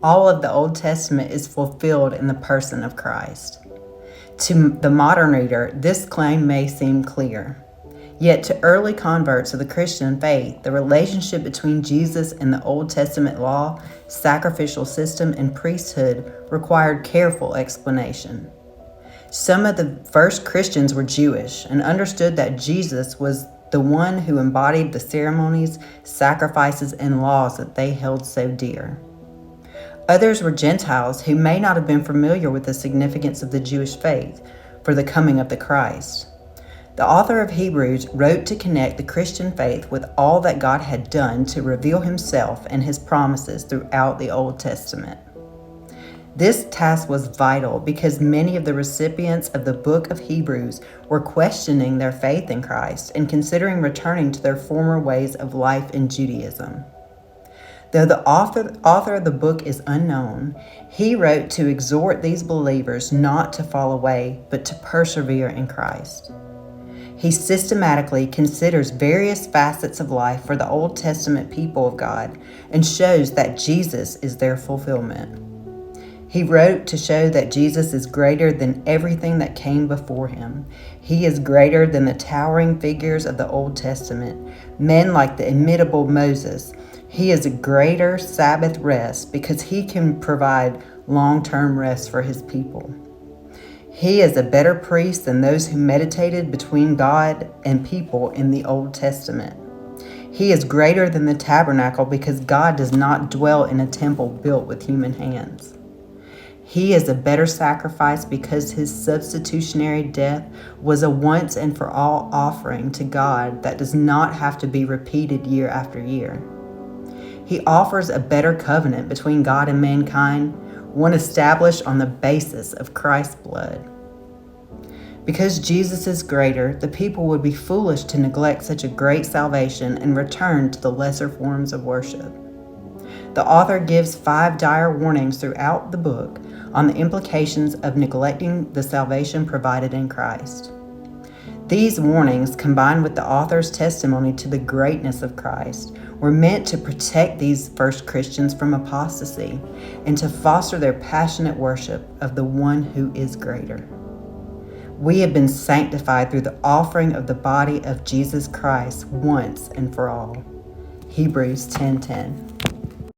All of the Old Testament is fulfilled in the person of Christ. To the modern reader, this claim may seem clear. Yet to early converts of the Christian faith, the relationship between Jesus and the Old Testament law, sacrificial system, and priesthood required careful explanation. Some of the first Christians were Jewish and understood that Jesus was the one who embodied the ceremonies, sacrifices, and laws that they held so dear. Others were Gentiles who may not have been familiar with the significance of the Jewish faith for the coming of the Christ. The author of Hebrews wrote to connect the Christian faith with all that God had done to reveal himself and his promises throughout the Old Testament. This task was vital because many of the recipients of the book of Hebrews were questioning their faith in Christ and considering returning to their former ways of life in Judaism. Though the author of the book is unknown, he wrote to exhort these believers not to fall away, but to persevere in Christ. He systematically considers various facets of life for the Old Testament people of God and shows that Jesus is their fulfillment. He wrote to show that Jesus is greater than everything that came before him. He is greater than the towering figures of the Old Testament, men like the immutable Moses. He is a greater Sabbath rest because he can provide long-term rest for his people. He is a better priest than those who meditated between God and people in the Old Testament. He is greater than the tabernacle because God does not dwell in a temple built with human hands. He is a better sacrifice because his substitutionary death was a once and for all offering to God that does not have to be repeated year after year. He offers a better covenant between God and mankind, one established on the basis of Christ's blood. Because Jesus is greater, the people would be foolish to neglect such a great salvation and return to the lesser forms of worship. The author gives 5 dire warnings throughout the book on the implications of neglecting the salvation provided in Christ. These warnings, combined with the author's testimony to the greatness of Christ, were meant to protect these first Christians from apostasy and to foster their passionate worship of the one who is greater. We have been sanctified through the offering of the body of Jesus Christ once and for all. Hebrews 10:10.